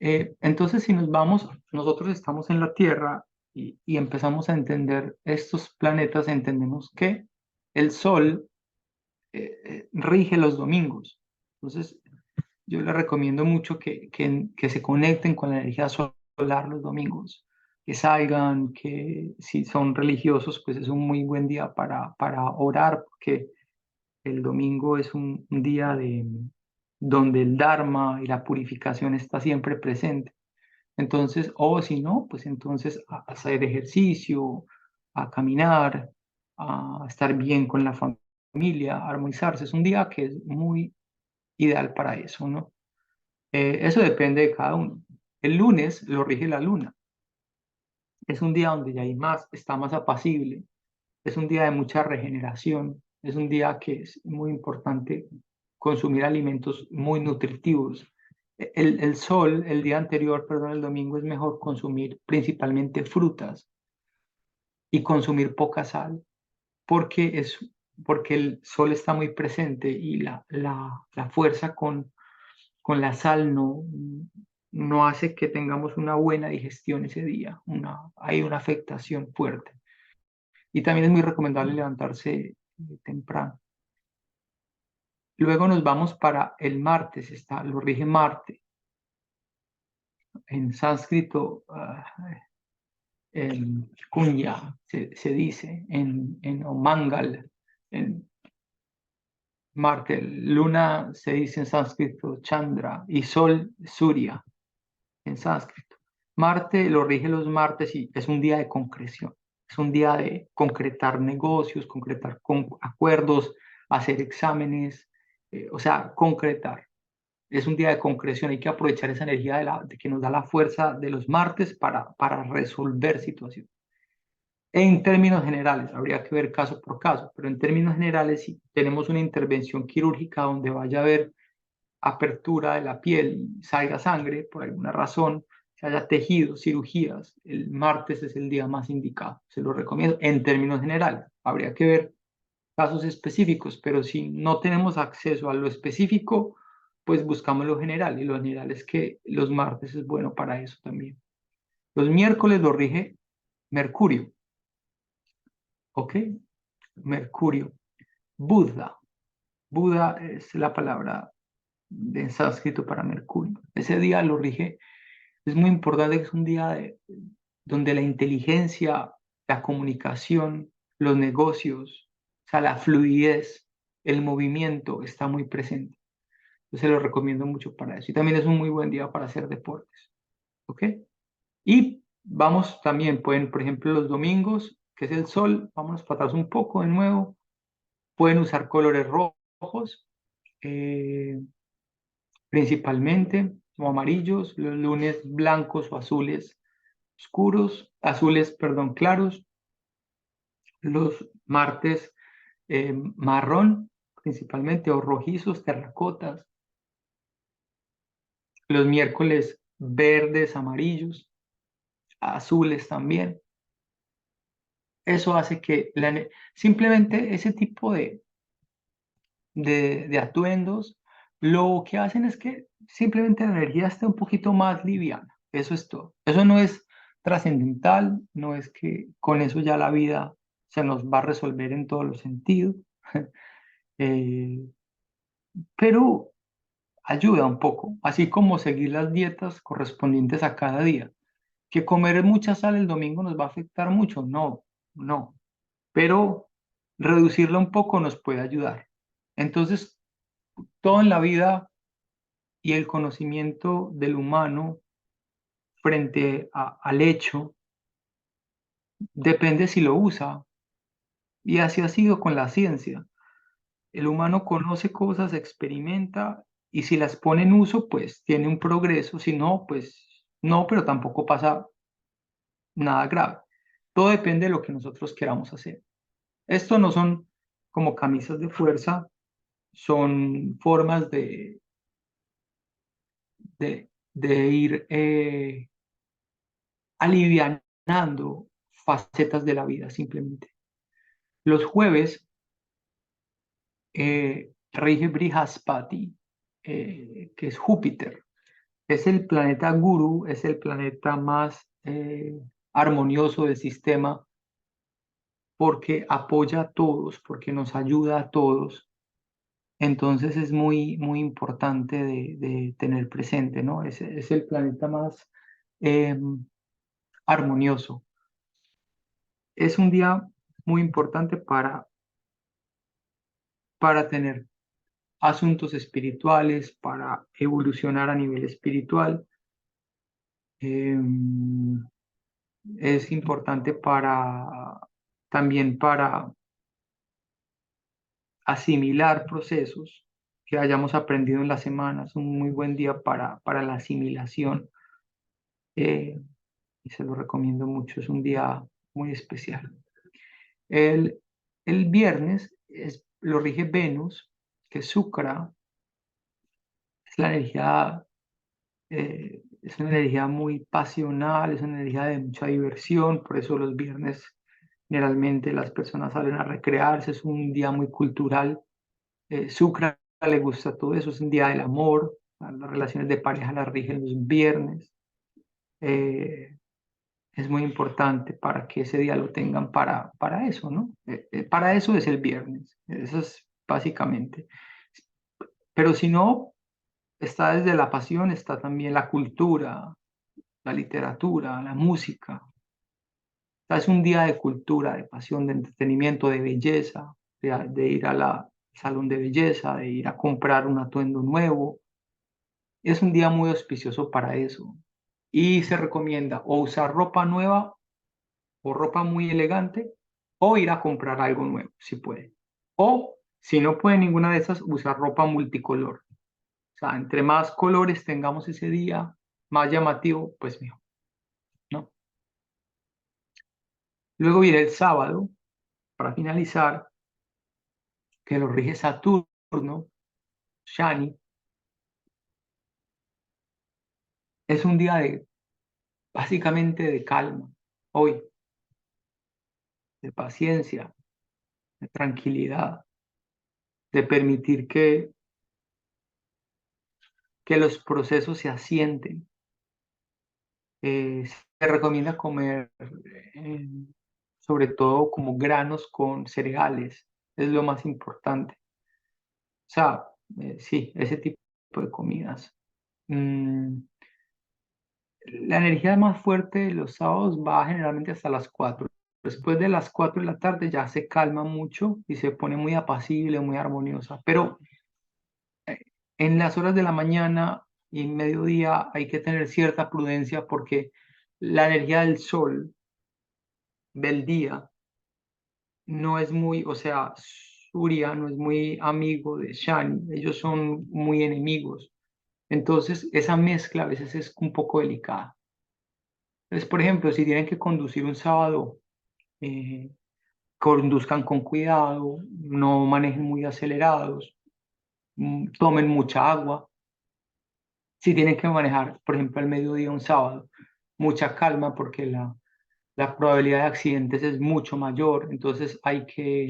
Entonces, si nos vamos, nosotros estamos en la Tierra y empezamos a entender estos planetas, entendemos que el Sol rige los domingos. Entonces, yo les recomiendo mucho que se conecten con la energía solar los domingos, que salgan, que si son religiosos, pues es un muy buen día para orar, porque el domingo es un día donde el Dharma y la purificación está siempre presente. Entonces, o si no, pues entonces a hacer ejercicio, a caminar, a estar bien con la familia, a armonizarse. Es un día que es muy ideal para eso, ¿no? Eso depende de cada uno. El lunes lo rige la luna. Es un día donde ya está más apacible. Es un día de mucha regeneración. Es un día que es muy importante consumir alimentos muy nutritivos. El sol, el día anterior, perdón, el domingo es mejor consumir principalmente frutas y consumir poca sal, porque, porque el sol está muy presente y la fuerza con la sal no hace que tengamos una buena digestión ese día. Hay una afectación fuerte. Y también es muy recomendable levantarse temprano. Luego nos vamos para el martes, lo rige Marte. En sánscrito, en Kunya se dice, en Omangal, en Marte, luna se dice en sánscrito Chandra y sol Surya en sánscrito. Marte lo rige los martes y es un día de concreción, es un día de concretar negocios, concretar acuerdos, hacer exámenes, o sea, concretar. Es un día de concreción, hay que aprovechar esa energía de que nos da la fuerza de los martes para resolver situaciones. En términos generales, habría que ver caso por caso, pero en términos generales, si tenemos una intervención quirúrgica donde vaya a haber apertura de la piel y salga sangre por alguna razón, que haya tejidos, cirugías, el martes es el día más indicado. Se lo recomiendo en términos generales. Habría que ver casos específicos, pero si no tenemos acceso a lo específico, pues buscamos lo general, y lo general es que los martes es bueno para eso también. Los miércoles lo rige Mercurio, ¿ok? Mercurio. Buda. Buda es la palabra en sánscrito para Mercurio. Ese día lo rige, es muy importante que es un día donde la inteligencia, la comunicación, los negocios, o sea, la fluidez, el movimiento está muy presente. Yo se lo recomiendo mucho para eso. Y también es un muy buen día para hacer deportes. ¿Ok? Y vamos también, pueden, por ejemplo, los domingos, que es el sol. Vámonos para atrás un poco de nuevo. Pueden usar colores rojos, principalmente, o amarillos, los lunes blancos o azules oscuros, azules, perdón, claros, los martes marrón, principalmente, o rojizos, terracotas, los miércoles verdes, amarillos, azules también. Eso hace que simplemente ese tipo de atuendos lo que hacen es que simplemente la energía esté un poquito más liviana. Eso es todo. Eso no es trascendental, no es que con eso ya la vida se nos va a resolver en todos los sentidos, eh, pero ayuda un poco, así como seguir las dietas correspondientes a cada día. Que comer mucha sal el domingo nos va a afectar mucho, no, no, pero reducirla un poco nos puede ayudar. Entonces, todo en la vida y el conocimiento del humano frente al hecho depende si lo usa. Y así ha sido con la ciencia. El humano conoce cosas, experimenta y si las pone en uso, pues tiene un progreso. Si no, pues no, pero tampoco pasa nada grave. Todo depende de lo que nosotros queramos hacer. Esto no son como camisas de fuerza, son formas de ir alivianando facetas de la vida simplemente. Los jueves rige Brihaspati, que es Júpiter. Es el planeta gurú, es el planeta más armonioso del sistema porque apoya a todos, porque nos ayuda a todos. Entonces es muy, muy importante de tener presente, ¿no? Es el planeta más armonioso. Es un día muy importante para tener asuntos espirituales, para evolucionar a nivel espiritual. Es importante también para asimilar procesos que hayamos aprendido en la semana. Es un muy buen día para la asimilación y se lo recomiendo mucho. Es un día muy especial. El, el viernes lo rige Venus, que es Shukra, es una energía muy pasional, es una energía de mucha diversión, por eso los viernes generalmente las personas salen a recrearse, es un día muy cultural. Shukra le gusta todo eso, es un día del amor, las relaciones de pareja las rigen los viernes. Eh, es muy importante para que ese día lo tengan para eso, ¿no? Para eso es el viernes, eso es básicamente. Pero si no, está desde la pasión, está también la cultura, la literatura, la música. Es un día de cultura, de pasión, de entretenimiento, de belleza, de ir al salón de belleza, de ir a comprar un atuendo nuevo. Es un día muy auspicioso para eso. Y se recomienda o usar ropa nueva o ropa muy elegante o ir a comprar algo nuevo, si puede. O si no puede ninguna de esas, usar ropa multicolor. O sea, entre más colores tengamos ese día, más llamativo, pues mejor, ¿no? Luego viene el sábado, para finalizar, que lo rige Saturno, Shani. Es un día básicamente de calma, hoy, de paciencia, de tranquilidad, de permitir que los procesos se asienten. Se recomienda comer sobre todo como granos con cereales, es lo más importante. O sea, sí, ese tipo de comidas. Mm, la energía más fuerte de los sábados va generalmente hasta las 4. Después de las 4 de la tarde ya se calma mucho y se pone muy apacible, muy armoniosa. Pero en las horas de la mañana y mediodía hay que tener cierta prudencia porque la energía del sol, del día, no es muy, o sea, Surya no es muy amigo de Shani, ellos son muy enemigos. Entonces, esa mezcla a veces es un poco delicada. Entonces, por ejemplo, si tienen que conducir un sábado, eh, conduzcan con cuidado, no manejen muy acelerados, tomen mucha agua. Si tienen que manejar, por ejemplo, al mediodía un sábado, mucha calma porque la probabilidad de accidentes es mucho mayor, entonces hay que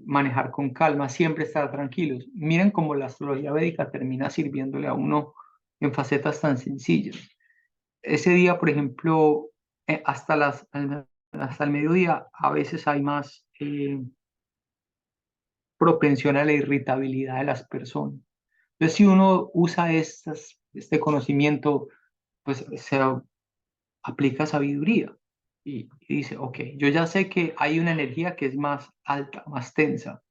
manejar con calma, siempre estar tranquilos. Miren cómo la astrología védica termina sirviéndole a uno en facetas tan sencillas. Ese día, por ejemplo, hasta el mediodía, a veces hay más propensión a la irritabilidad de las personas. Entonces, si uno usa este conocimiento, pues se aplica sabiduría y dice, ok, yo ya sé que hay una energía que es más alta, más tensa,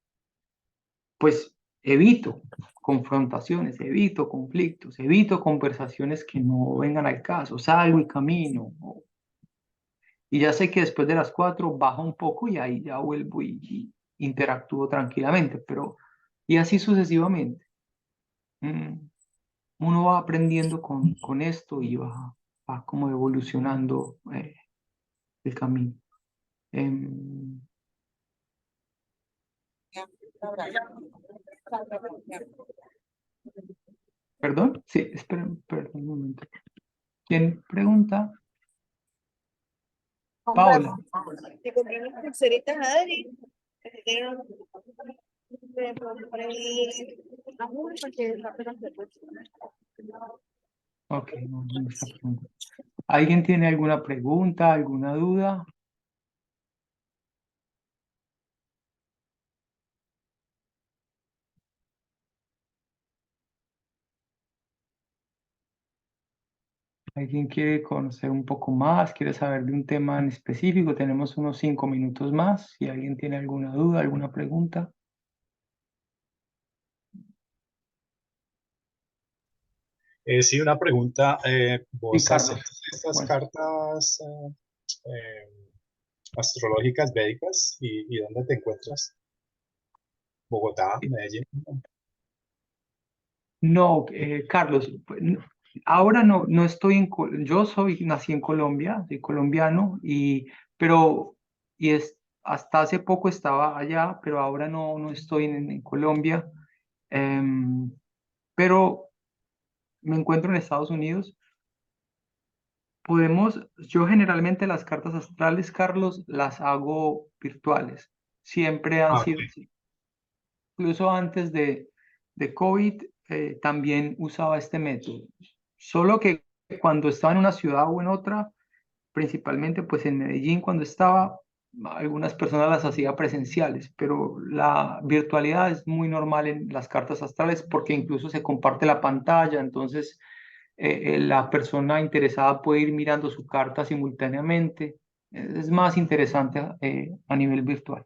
pues evito confrontaciones, evito conflictos, evito conversaciones que no vengan al caso, salgo y camino. Y ya sé que después de las 4 bajo un poco y ahí ya vuelvo y interactúo tranquilamente, pero y así sucesivamente. Mm, Uno va aprendiendo con esto y va como evolucionando el camino. Em, ¿Perdón? Sí, esperen, perdón un momento. ¿Quién pregunta? Paola. Te compré unas pulseritas a Adri. Que tienen por ahí, amor, porque apenas se puede. Ok, no está pregunta. ¿Alguien tiene alguna pregunta, alguna duda? ¿Alguien quiere conocer un poco más? ¿Quiere saber de un tema en específico? Tenemos unos 5 minutos más. Si alguien tiene alguna duda, alguna pregunta. Sí, una pregunta. Sí, ¿Vos Carlos. haces estas Bueno, cartas astrológicas védicas y dónde te encuentras? ¿Bogotá, Medellín? no, Carlos, pues, ahora no estoy yo nací en Colombia, soy colombiano, pero, hasta hace poco estaba allá, pero ahora no estoy en Colombia, em, pero me encuentro en Estados Unidos. Yo generalmente las cartas astrales, Carlos, las hago virtuales, siempre han Ah, sido así. Incluso antes de COVID, también usaba este método. Solo que cuando estaba en una ciudad o en otra, principalmente pues en Medellín cuando estaba, algunas personas las hacía presenciales, pero la virtualidad es muy normal en las cartas astrales porque incluso se comparte la pantalla, entonces la persona interesada puede ir mirando su carta simultáneamente. Es más interesante a nivel virtual.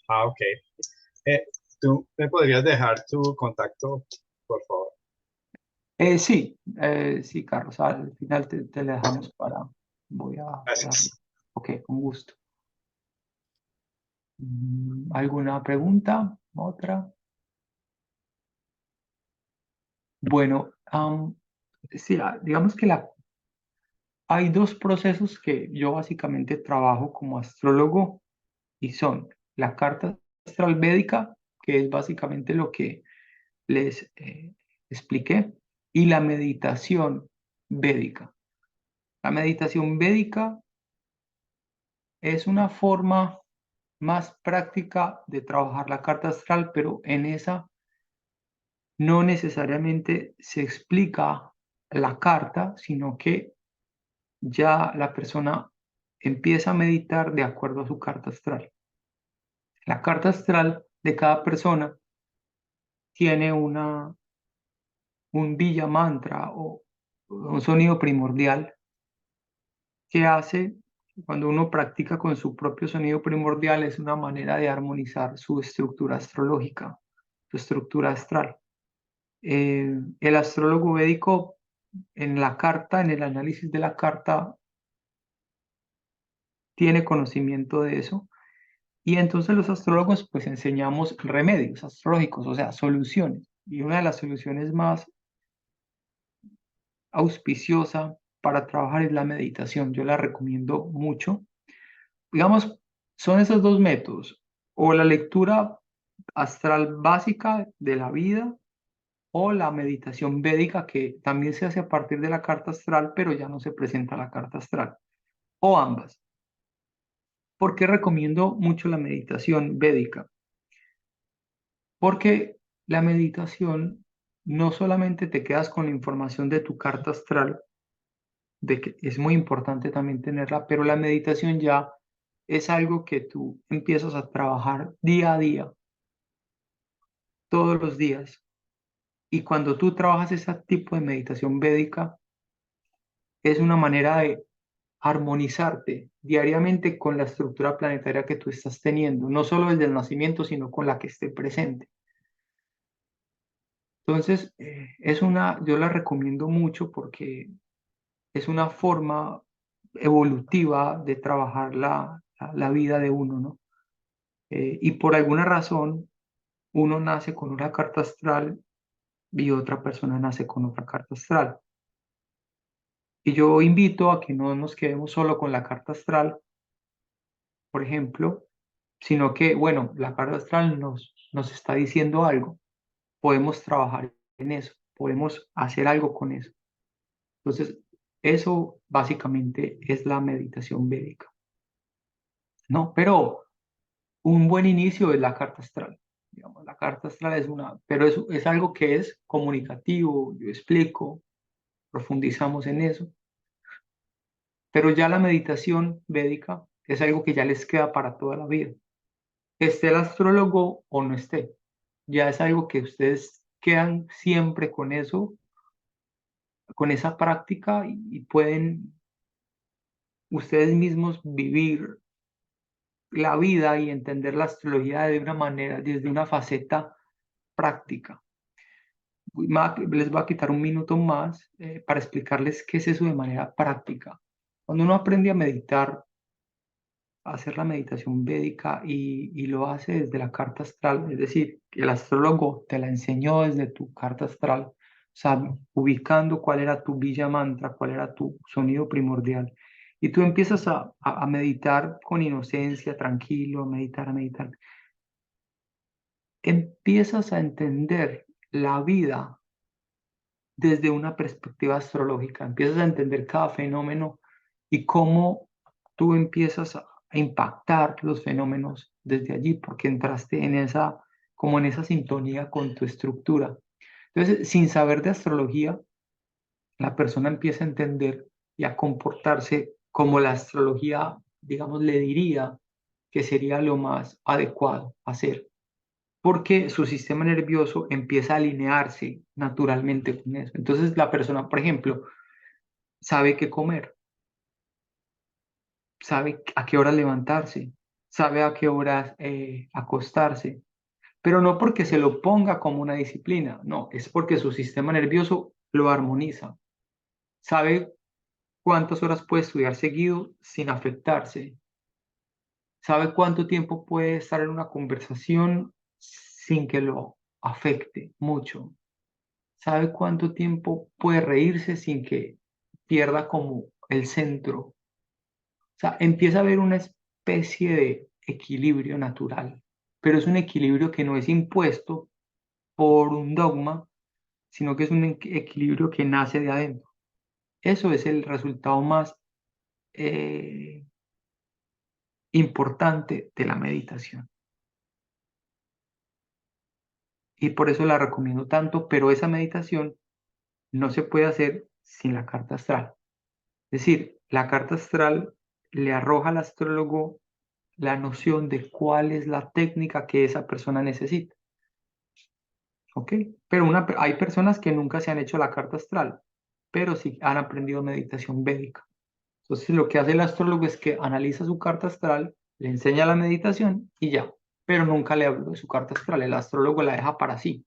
ok. Eh, ¿Tú me podrías dejar tu contacto, por favor? Sí, Carlos, al final te la dejamos voy a darle. Gracias. Ok, con gusto. ¿Alguna pregunta? ¿Otra? Bueno, sí, digamos que hay dos procesos que yo básicamente trabajo como astrólogo y son la carta astral védica, que es básicamente lo que les expliqué, y la meditación védica. La meditación védica es una forma más práctica de trabajar la carta astral, pero en esa no necesariamente se explica la carta, sino que ya la persona empieza a meditar de acuerdo a su carta astral. La carta astral de cada persona tiene un villa mantra o un sonido primordial que hace cuando uno practica con su propio sonido primordial es una manera de armonizar su estructura astrológica, su estructura astral. El astrólogo védico en la carta, en el análisis de la carta, tiene conocimiento de eso Y entonces los astrólogos pues enseñamos remedios astrológicos, o sea, soluciones. Y una de las soluciones más auspiciosa para trabajar es la meditación. Yo la recomiendo mucho. Digamos, son esos dos métodos, o la lectura astral básica de la vida o la meditación védica que también se hace a partir de la carta astral, pero ya no se presenta la carta astral, o ambas. ¿Por qué recomiendo mucho la meditación védica? Porque la meditación no solamente te quedas con la información de tu carta astral, de que es muy importante también tenerla, pero la meditación ya es algo que tú empiezas a trabajar día a día, todos los días. Y cuando tú trabajas ese tipo de meditación védica, es una manera de armonizarte diariamente con la estructura planetaria que tú estás teniendo, no solo desde el nacimiento, sino con la que esté presente. Entonces, yo la recomiendo mucho porque es una forma evolutiva de trabajar la vida de uno, ¿no? Y por alguna razón, uno nace con una carta astral y otra persona nace con otra carta astral. Y yo invito a que no nos quedemos solo con la carta astral, por ejemplo, sino que, bueno, la carta astral nos está diciendo algo. Podemos trabajar en eso, podemos hacer algo con eso. Entonces, eso básicamente es la meditación védica, ¿no? Pero un buen inicio es la carta astral. Digamos, la carta astral pero es algo que es comunicativo, yo explico, profundizamos en eso. Pero ya la meditación védica es algo que ya les queda para toda la vida. Esté el astrólogo o no esté, ya es algo que ustedes quedan siempre con eso, con esa práctica y pueden ustedes mismos vivir la vida y entender la astrología de una manera, desde una faceta práctica. Les voy a quitar un minuto más para explicarles qué es eso de manera práctica. Cuando uno aprende a meditar, a hacer la meditación védica y lo hace desde la carta astral, es decir, que el astrólogo te la enseñó desde tu carta astral, o sea, ubicando cuál era tu Bija Mantra, cuál era tu sonido primordial. Y tú empiezas a meditar con inocencia, tranquilo, a meditar. Empiezas a entender la vida desde una perspectiva astrológica, empiezas a entender cada fenómeno y cómo tú empiezas a impactar los fenómenos desde allí, porque entraste como en esa sintonía con tu estructura. Entonces, sin saber de astrología, la persona empieza a entender y a comportarse como la astrología, digamos, le diría que sería lo más adecuado hacer, porque su sistema nervioso empieza a alinearse naturalmente con eso. Entonces la persona, por ejemplo, sabe qué comer, sabe a qué hora levantarse, sabe a qué hora acostarse, pero no porque se lo ponga como una disciplina, no, es porque su sistema nervioso lo armoniza. Sabe cuántas horas puede estudiar seguido sin afectarse, sabe cuánto tiempo puede estar en una conversación sin que lo afecte mucho. ¿Sabe cuánto tiempo puede reírse sin que pierda como el centro? O sea, empieza a haber una especie de equilibrio natural, pero es un equilibrio que no es impuesto por un dogma, sino que es un equilibrio que nace de adentro. Eso es el resultado más eh, importante de la meditación. Y por eso la recomiendo tanto, pero esa meditación no se puede hacer sin la carta astral. Es decir, la carta astral le arroja al astrólogo la noción de cuál es la técnica que esa persona necesita. ¿Ok? Pero hay personas que nunca se han hecho la carta astral, pero sí han aprendido meditación védica. Entonces, lo que hace el astrólogo es que analiza su carta astral, le enseña la meditación y ya, pero nunca le habló de su carta astral. El astrólogo la deja para sí,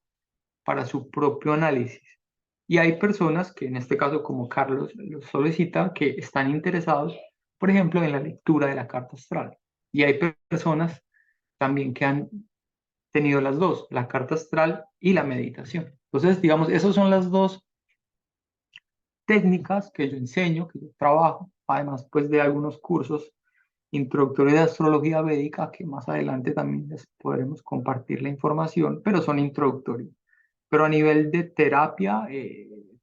para su propio análisis. Y hay personas que en este caso, como Carlos lo solicita, que están interesados, por ejemplo, en la lectura de la carta astral. Y hay personas también que han tenido las dos, la carta astral y la meditación. Entonces, digamos, esas son las dos técnicas que yo enseño, que yo trabajo, además pues de algunos cursos introductorios de astrología védica, que más adelante también les podremos compartir la información, pero son introductorios. Pero a nivel de terapia,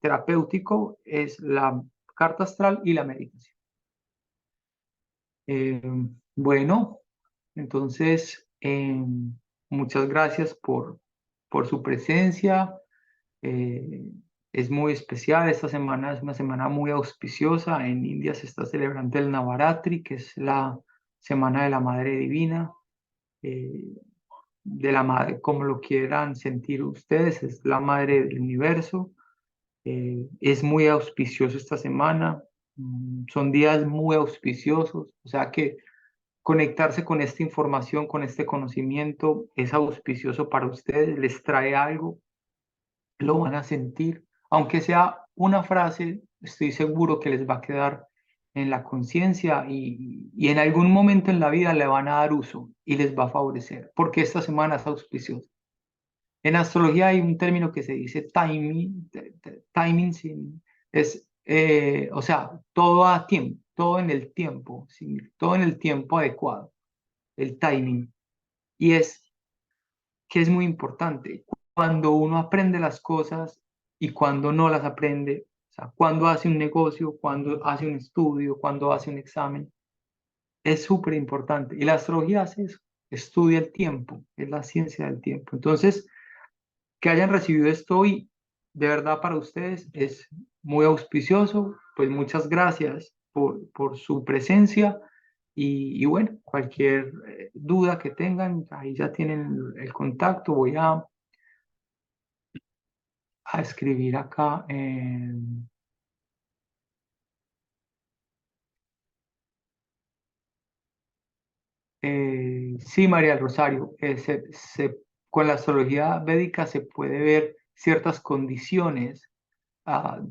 terapéutico, es la carta astral y la meditación. Bueno, entonces, muchas gracias por su presencia. Es muy especial. Esta semana es una semana muy auspiciosa. En India se está celebrando el Navaratri, que es la semana de la Madre Divina. De la madre, como lo quieran sentir ustedes, es la Madre del Universo. Es muy auspicioso esta semana. Son días muy auspiciosos. O sea que conectarse con esta información, con este conocimiento, es auspicioso para ustedes, les trae algo, lo van a sentir, aunque sea una frase, estoy seguro que les va a quedar en la conciencia y en algún momento en la vida le van a dar uso y les va a favorecer, porque esta semana es auspiciosa. En astrología hay un término que se dice timing, timing es, o sea, todo a tiempo, todo en el tiempo, ¿sí? Todo en el tiempo adecuado, el timing. Y es que es muy importante cuando uno aprende las cosas y cuando no las aprende, o sea, cuando hace un negocio, cuando hace un estudio, cuando hace un examen, es súper importante. Y la astrología hace eso, estudia el tiempo, es la ciencia del tiempo. Entonces, que hayan recibido esto hoy, de verdad para ustedes es muy auspicioso. Pues muchas gracias por su presencia y bueno, cualquier duda que tengan, ahí ya tienen el contacto. Voy a escribir acá. Sí, María del Rosario, con la astrología védica se puede ver ciertas condiciones ah,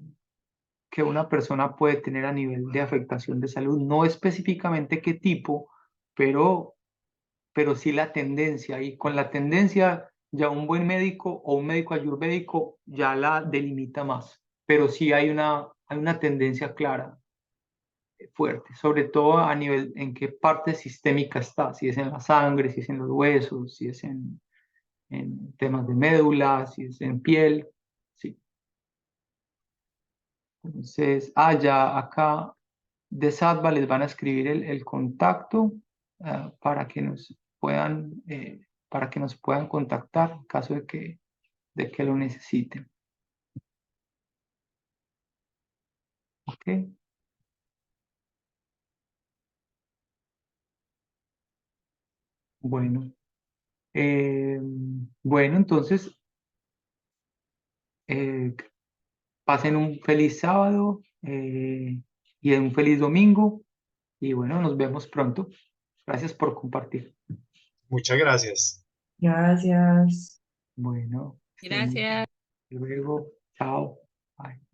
que una persona puede tener a nivel de afectación de salud, no específicamente qué tipo, pero, pero sí la tendencia. Y con la tendencia, ya un buen médico o un médico ayurvédico ya la delimita más, pero sí hay una tendencia clara, fuerte, sobre todo a nivel en qué parte sistémica está, si es en la sangre, si es en los huesos, si es en temas de médula, si es en piel, sí. Entonces, ya acá de Sattva les van a escribir el contacto para que nos puedan contactar en caso de que lo necesiten. ¿Ok? Bueno. Bueno, entonces, eh, pasen un feliz sábado y un feliz domingo. Y bueno, nos vemos pronto. Gracias por compartir. Muchas gracias. Gracias. Bueno, estén muy bien. Gracias. Hasta luego. Chao. Bye.